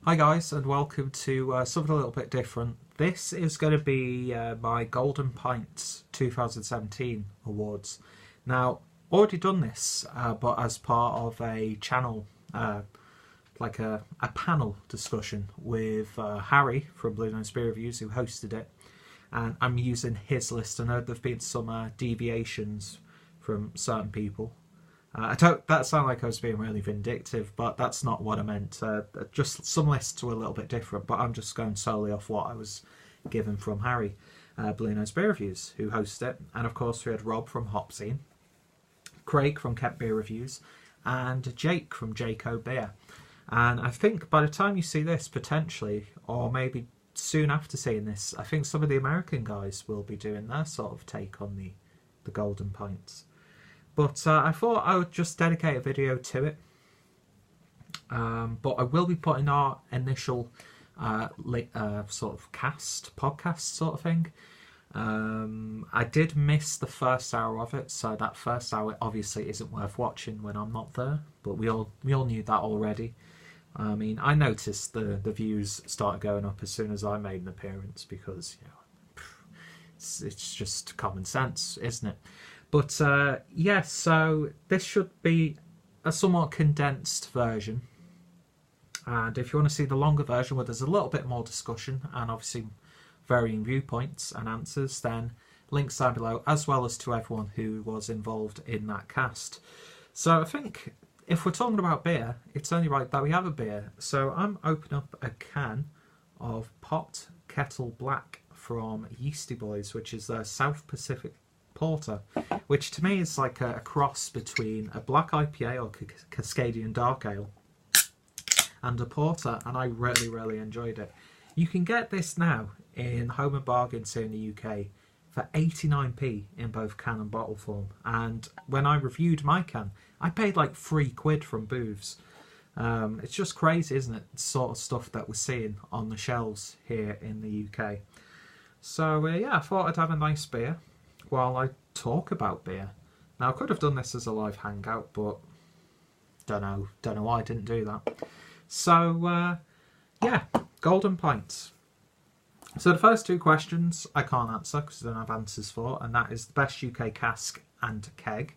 Hi guys, and welcome to something a little bit different. This is going to be my Golden Pints 2017 awards. Now, already done this, but as part of a channel, like a panel discussion with Harry from Bluenose Beer Reviews, who hosted it, and I'm using his list. I know there have been some deviations from certain people. I don't. That sounded like I was being really vindictive, but that's not what I meant. Just some lists were a little bit different, but I'm just going solely off what I was given from Harry, Bluenose Beer Reviews, who hosted it, and of course we had Rob from Hopzine, Craig from Kent Beer Reviews, and Jake from Jaco Beer. And I think by the time you see this, potentially, or maybe soon after seeing this, I think some of the American guys will be doing their sort of take on the Golden Pints. But I thought I would just dedicate a video to it. But I will be putting our initial sort of podcast sort of thing. I did miss the first hour of it, so that first hour obviously isn't worth watching when I'm not there. But we all knew that already. I mean, I noticed the views started going up as soon as I made an appearance because, you know, it's just common sense, isn't it? But yeah, so this should be a somewhat condensed version. And if you want to see the longer version where there's a little bit more discussion and obviously varying viewpoints and answers, then links down below, as well as to everyone who was involved in that cast. So I think if we're talking about beer, it's only right that we have a beer. So I'm opening up a can of Pot Kettle Black from Yeasty Boys, which is their South Pacific Porter, which to me is like a cross between a black IPA or Cascadian Dark Ale and a porter, and I really enjoyed it. You can get this now in Home and Bargains here in the UK for 89p in both can and bottle form, and when I reviewed my can I paid like £3 from booths. It's just crazy, isn't it, the sort of stuff that we're seeing on the shelves here in the UK. So yeah, I thought I'd have a nice beer while I talk about beer. Now I could have done this as a live hangout, but don't know why I didn't do that. So yeah, Golden Pints. So the first two questions I can't answer because I don't have answers for, and that is the best UK cask and keg.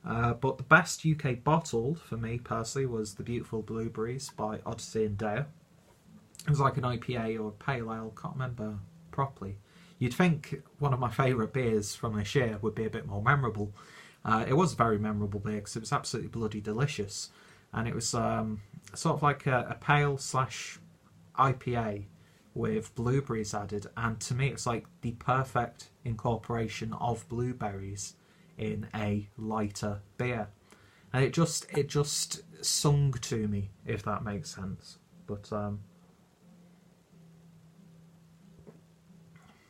But the best UK bottled for me personally was the beautiful Blueberries by Odyssey and Dale. It was like an IPA or a pale ale, can't remember properly. You'd think one of my favourite beers from this year would be a bit more memorable. It was a very memorable beer because it was absolutely bloody delicious. And it was sort of like a pale / IPA with blueberries added. And to me, it's like the perfect incorporation of blueberries in a lighter beer. And it just sung to me, if that makes sense. But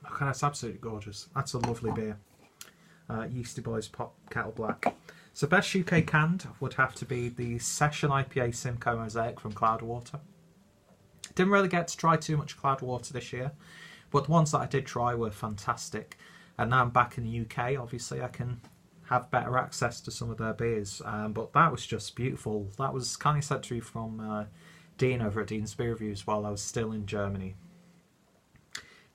okay, that's absolutely gorgeous. That's a lovely beer. Yeasty Boys Pot Kettle Black. So best UK canned would have to be the Session IPA Simcoe Mosaic from Cloudwater. Didn't really get to try too much Cloudwater this year, but the ones that I did try were fantastic. And now I'm back in the UK, obviously I can have better access to some of their beers. But that was just beautiful. That was kindly sent to me from Dean over at Dean's Beer Reviews while I was still in Germany.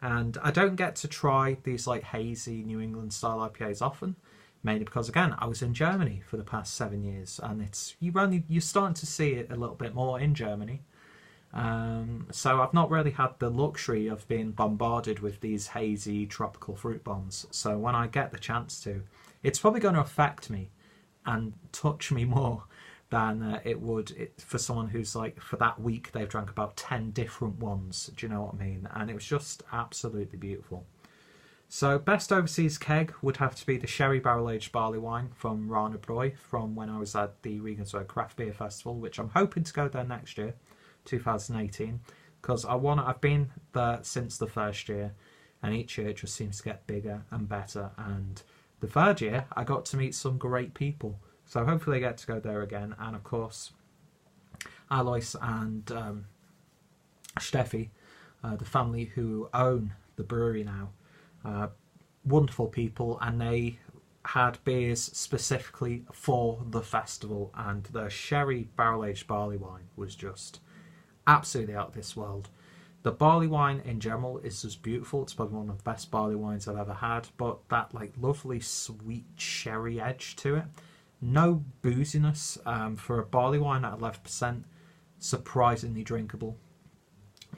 And I don't get to try these like hazy New England style IPAs often, mainly because again I was in Germany for the past 7 years, and you're starting to see it a little bit more in Germany. So I've not really had the luxury of being bombarded with these hazy tropical fruit bombs. So when I get the chance to, it's probably going to affect me and touch me more than it would for someone who's like, for that week they've drank about 10 different ones. Do you know what I mean? And it was just absolutely beautiful. So best overseas keg would have to be the Sherry Barrel Aged Barley Wine from Rana Brew from when I was at the Regensburg Craft Beer Festival, which I'm hoping to go there next year, 2018, because I've been there since the first year, and each year it just seems to get bigger and better. And the third year I got to meet some great people. So hopefully I get to go there again. And of course, Alois and Steffi, the family who own the brewery now, wonderful people, and they had beers specifically for the festival, and the Sherry Barrel Aged Barley Wine was just absolutely out of this world. The barley wine in general is just beautiful. It's probably one of the best barley wines I've ever had, but that like lovely sweet sherry edge to it. No booziness for a barley wine at 11%. Surprisingly drinkable.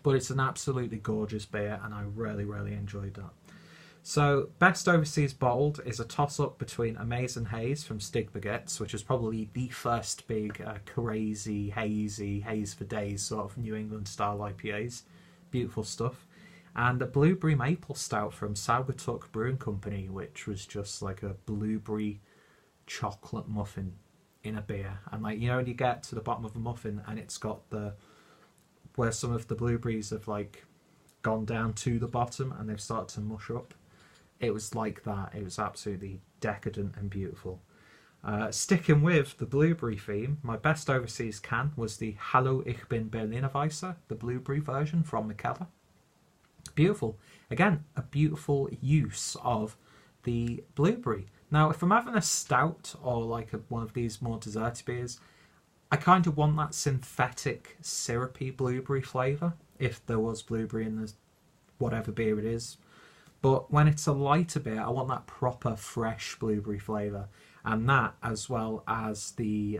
But it's an absolutely gorgeous beer, and I really, really enjoyed that. So, best overseas bottled is a toss-up between Amazing Haze from Stig Baguettes, which is probably the first big crazy, hazy, haze for days sort of New England style IPAs. Beautiful stuff. And the Blueberry Maple Stout from Saugatuck Brewing Company, which was just like a blueberry chocolate muffin in a beer. And like, you know, when you get to the bottom of a muffin and it's got the, where some of the blueberries have like gone down to the bottom and they've started to mush up. It was like that. It was absolutely decadent and beautiful. Sticking with the blueberry theme, my best overseas can was the Hallo ich bin Berliner Weisse, the blueberry version from Mikkeller. Beautiful. Again, a beautiful use of the blueberry. Now, if I'm having a stout or like one of these more desserty beers, I kind of want that synthetic, syrupy blueberry flavour, if there was blueberry in the whatever beer it is. But when it's a lighter beer, I want that proper, fresh blueberry flavour. And that, as well as the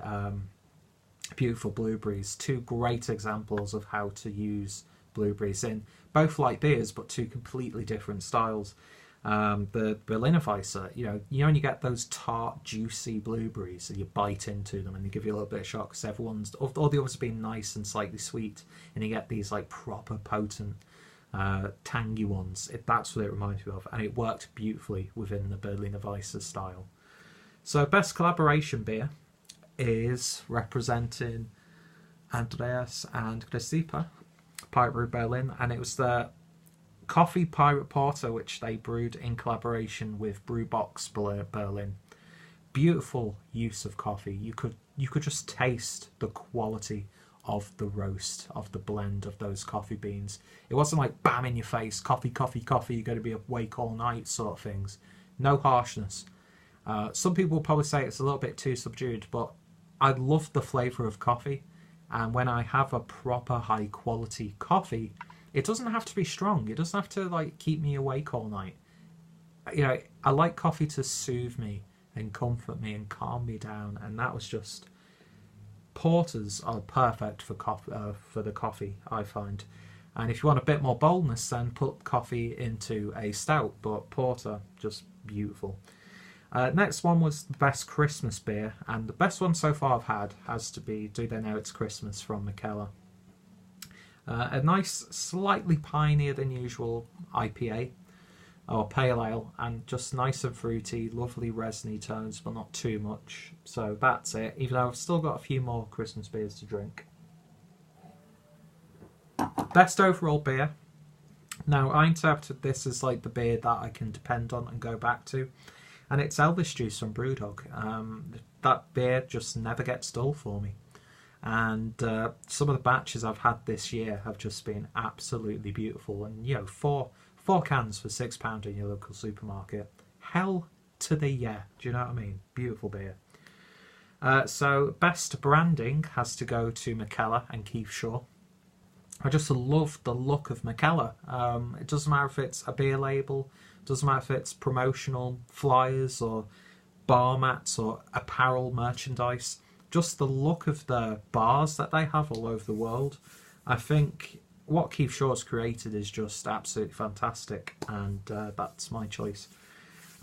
beautiful blueberries, two great examples of how to use blueberries in both light beers, but two completely different styles. The Berliner Weisse, you know when you get those tart, juicy blueberries and you bite into them and they give you a little bit of shock because everyone's, all the others have been nice and slightly sweet, and you get these like proper potent, tangy ones. That's what it reminds me of, and it worked beautifully within the Berliner Weisse style. So best collaboration beer is representing Andreas and Grecipa, Pirate Brew Berlin, and it was the Coffee Pirate Porter, which they brewed in collaboration with Brewbox Berlin. Beautiful use of coffee. You could just taste the quality of the roast, of the blend of those coffee beans. It wasn't like bam in your face, coffee, coffee, coffee, you're going to be awake all night sort of things. No harshness. Some people will probably say it's a little bit too subdued, but I love the flavour of coffee, and when I have a proper high quality coffee, it doesn't have to be strong. It doesn't have to like keep me awake all night. You know, I like coffee to soothe me and comfort me and calm me down, and that was just, porters are perfect for the coffee, I find. And if you want a bit more boldness, then put coffee into a stout, but porter, just beautiful. Next one was the best Christmas beer, and the best one so far I've had has to be Do They Know It's Christmas from Mikkeller. A nice, slightly pineier than usual IPA, or pale ale, and just nice and fruity, lovely resiny tones, but not too much. So that's it, even though I've still got a few more Christmas beers to drink. Best overall beer. Now, I interpreted this as like the beer that I can depend on and go back to, and it's Elvis Juice from Brewdog. That beer just never gets dull for me. And some of the batches I've had this year have just been absolutely beautiful. And, you know, four cans for £6 in your local supermarket. Hell to the yeah. Do you know what I mean? Beautiful beer. So, best branding has to go to Mikkeller and Keith Shaw. I just love the look of Mikkeller. It doesn't matter if it's a beer label, it doesn't matter if it's promotional flyers or bar mats or apparel merchandise. Just the look of the bars that they have all over the world. I think what Keith Shaw's created is just absolutely fantastic, and that's my choice.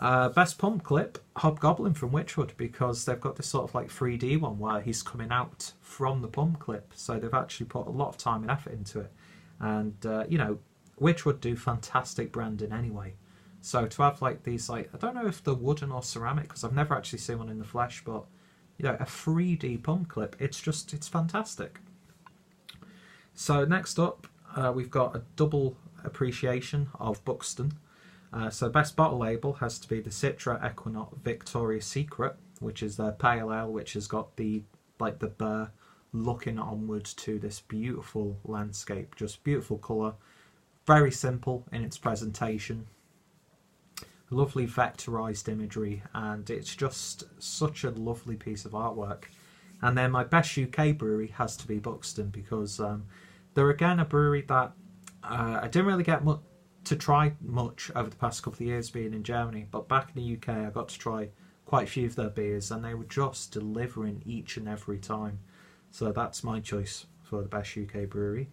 Best pump clip, Hobgoblin from Witchwood, because they've got this sort of like 3D one where he's coming out from the pump clip, so they've actually put a lot of time and effort into it. And you know, Witchwood do fantastic branding anyway, so to have like these, like, I don't know if they're wooden or ceramic because I've never actually seen one in the flesh, but you know, a 3D pump clip, it's fantastic. So next up, we've got a double appreciation of Buxton. So best bottle label has to be the Citra Equinox Victoria's Secret, which is their pale ale, which has got the burr looking onwards to this beautiful landscape, just beautiful colour, very simple in its presentation, lovely vectorized imagery, and it's just such a lovely piece of artwork. And then my best UK brewery has to be Buxton, because They're again a brewery that I didn't really get to try much over the past couple of years being in Germany, but back in the UK I got to try quite a few of their beers, and they were just delivering each and every time. So that's my choice for the best UK brewery.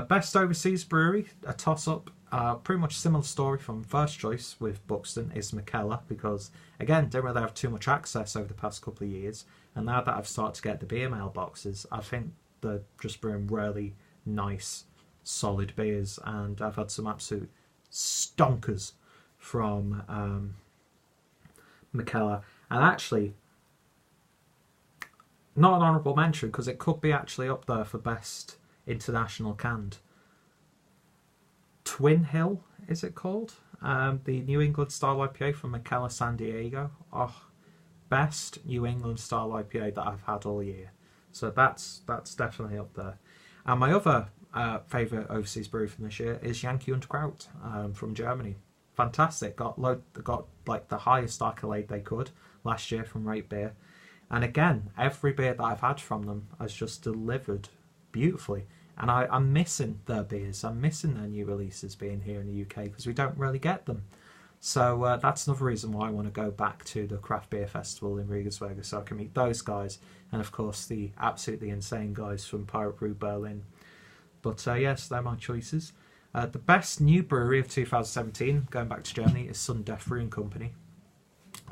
Best overseas brewery, a toss-up. Pretty much similar story from first choice with Buxton is Mikkeller, because again, didn't really have too much access over the past couple of years, and now that I've started to get the beer mail boxes, I think they're just brewing really nice, solid beers, and I've had some absolute stonkers from Mikkeller. And actually, not an honourable mention, because it could be actually up there for best international canned. Twin Hill, is it called? The New England style IPA from Mikkeller San Diego. Oh, best New England style IPA that I've had all year. So that's definitely up there. And my other favourite overseas brew from this year is Yankee und Kraut from Germany. Fantastic. Got like the highest accolade they could last year from Rate Beer. And again, every beer that I've had from them has just delivered beautifully. And I'm missing their beers. I'm missing their new releases being here in the UK, because we don't really get them. So that's another reason why I want to go back to the Craft Beer Festival in Regensburg, so I can meet those guys. And of course the absolutely insane guys from Pirate Brew Berlin. But yes, they're my choices. The best new brewery of 2017, going back to Germany, is Sundeath Brewing Company.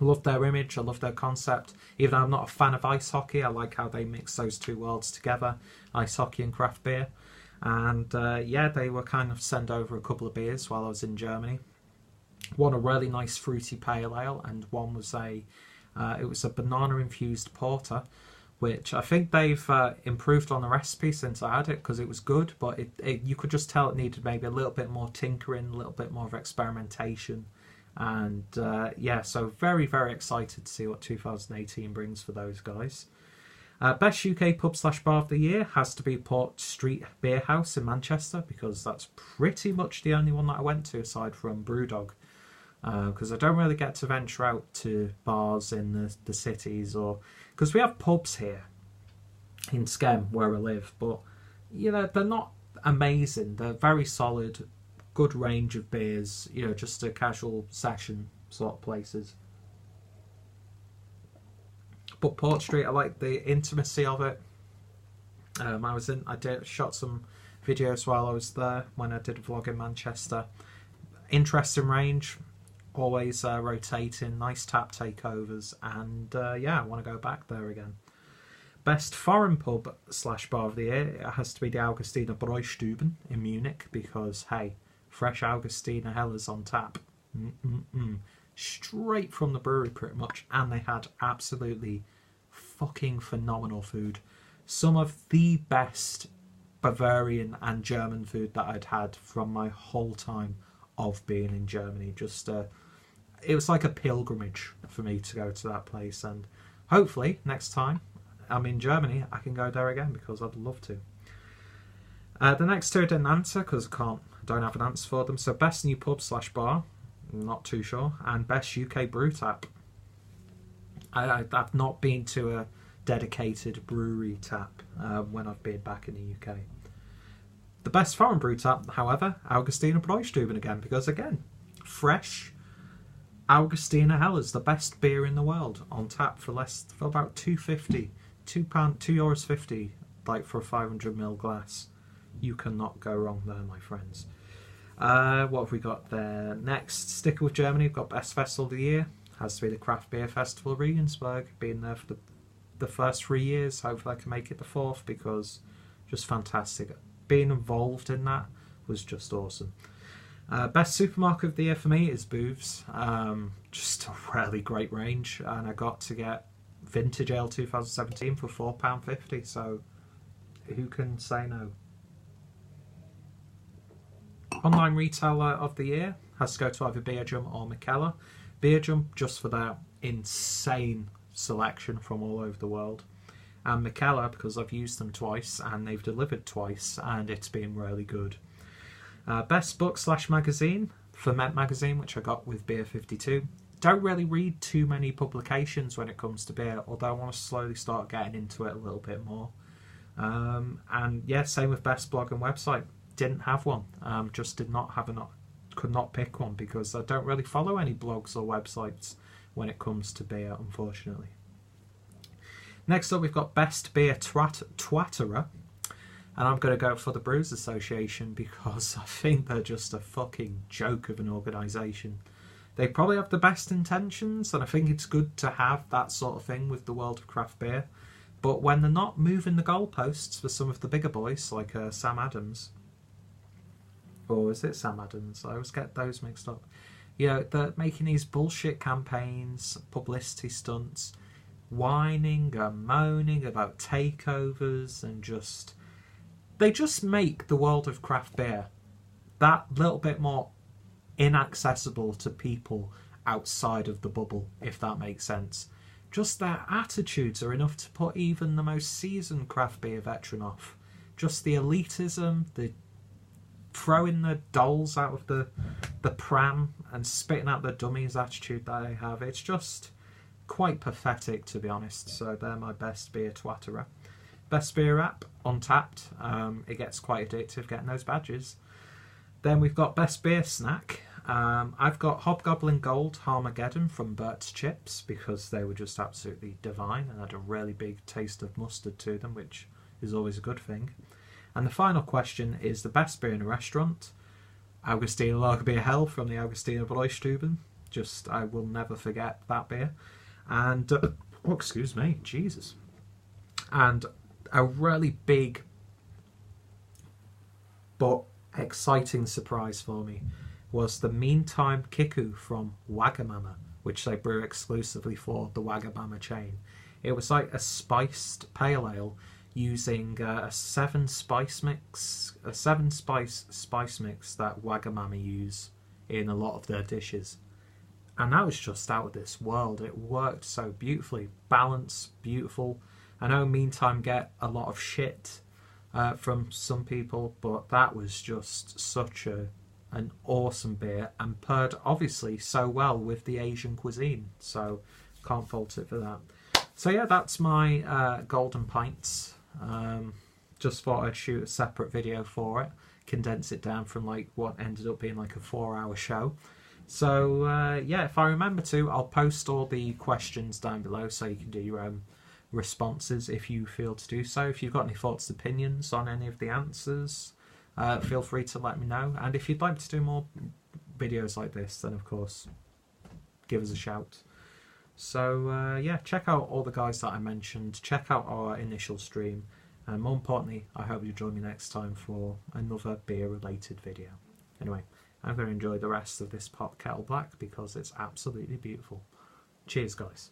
I love their image, I love their concept. Even though I'm not a fan of ice hockey, I like how they mix those two worlds together, ice hockey and craft beer. And yeah, they were kind of send over a couple of beers while I was in Germany. One a really nice fruity pale ale, and one was it was a banana infused porter, which I think they've improved on the recipe since I had it, because it was good, but you could just tell it needed maybe a little bit more tinkering, a little bit more of experimentation. And yeah, so very, very excited to see what 2018 brings for those guys. Best UK pub/bar of the year has to be Port Street Beer House in Manchester, because that's pretty much the only one that I went to aside from Brewdog. Because I don't really get to venture out to bars in the cities, or because we have pubs here in Skem where I live, but you know, they're not amazing. They're very solid, good range of beers, you know, just a casual session sort of places. But Port Street, I like the intimacy of it. I shot some videos while I was there when I did a vlog in Manchester. Interesting range, always rotating, nice tap takeovers, and yeah, I want to go back there again. Best foreign pub/bar of the year, it has to be the Augustiner Bräustuben in Munich, because hey, fresh Augustiner Helles on tap. Straight from the brewery pretty much, and they had absolutely fucking phenomenal food. Some of the best Bavarian and German food that I'd had from my whole time of being in Germany. Just it was like a pilgrimage for me to go to that place, and hopefully next time I'm in Germany I can go there again, because I'd love to. The next two I didn't answer because I don't have an answer for them. So best new pub/bar, not too sure, and best UK brew tap. I've not been to a dedicated brewery tap when I've been back in the UK. The best foreign brew tap, however, Augustiner Bräustuben again, because again, fresh Augustiner Helles, the best beer in the world, on tap for about £2.50, €2.50, like for a 500ml glass. You cannot go wrong there, my friends. What have we got there? Next, sticking with Germany, we've got Best Festival of the Year. Has to be the Craft Beer Festival Regensburg. Been there for the first 3 years. Hopefully I can make it the fourth, because just fantastic. Being involved in that was just awesome. Best supermarket of the year for me is Booths. Just a really great range, and I got to get Vintage Ale 2017 for £4.50, so who can say no? Online retailer of the year has to go to either BREW or Mikkeller. BREW just for their insane selection from all over the world, and Mikkeller because I've used them twice and they've delivered twice and it's been really good. Best book/magazine, Ferment magazine, which I got with Beer 52. Don't really read too many publications when it comes to beer, although I want to slowly start getting into it a little bit more. And yeah, same with best blog and website. Didn't have one. Just did not have could not pick one because I don't really follow any blogs or websites when it comes to beer, unfortunately. Next up, we've got best beer twatterer. And I'm going to go for the Brewers Association because I think they're just a fucking joke of an organisation. They probably have the best intentions, and I think it's good to have that sort of thing with the world of craft beer. But when they're not moving the goalposts for some of the bigger boys, like Sam Adams, or is it Sam Adams? I always get those mixed up. You know, they're making these bullshit campaigns, publicity stunts, whining and moaning about takeovers, and they just make the world of craft beer that little bit more inaccessible to people outside of the bubble, if that makes sense. Just their attitudes are enough to put even the most seasoned craft beer veteran off. Just the elitism, the throwing the dolls out of the pram and spitting out the dummies attitude that they have. It's just quite pathetic, to be honest. So they're my best beer twatterer. Best beer app, Untapped. It gets quite addictive getting those badges. Then we've got best beer snack. I've got Hobgoblin Gold Harmageddon from Bert's Chips because they were just absolutely divine and had a really big taste of mustard to them, which is always a good thing. And the final question is the best beer in a restaurant. Augustiner Lagerbier Hell from the Augustiner Bräustuben. I will never forget that beer. And, oh, excuse me, Jesus. And a really big but exciting surprise for me was the Meantime Kiku from Wagamama, which they brew exclusively for the Wagamama chain. It was like a spiced pale ale using a seven spice mix that Wagamama use in a lot of their dishes. And that was just out of this world. It worked so beautifully. Balanced, beautiful. I know Meantime get a lot of shit from some people, but that was just such an awesome beer and paired obviously so well with the Asian cuisine. So can't fault it for that. So yeah, that's my Golden Pints. Just thought I'd shoot a separate video for it, condense it down from like what ended up being like a 4-hour show. So yeah, if I remember to, I'll post all the questions down below so you can do your own responses if you feel to do so. If you've got any thoughts, opinions on any of the answers, feel free to let me know. And if you'd like to do more videos like this, then of course give us a shout. So yeah, check out all the guys that I mentioned, check out our initial stream, and more importantly, I hope you join me next time for another beer related video. Anyway, I'm going to enjoy the rest of this pot kettle black because it's absolutely beautiful. Cheers guys.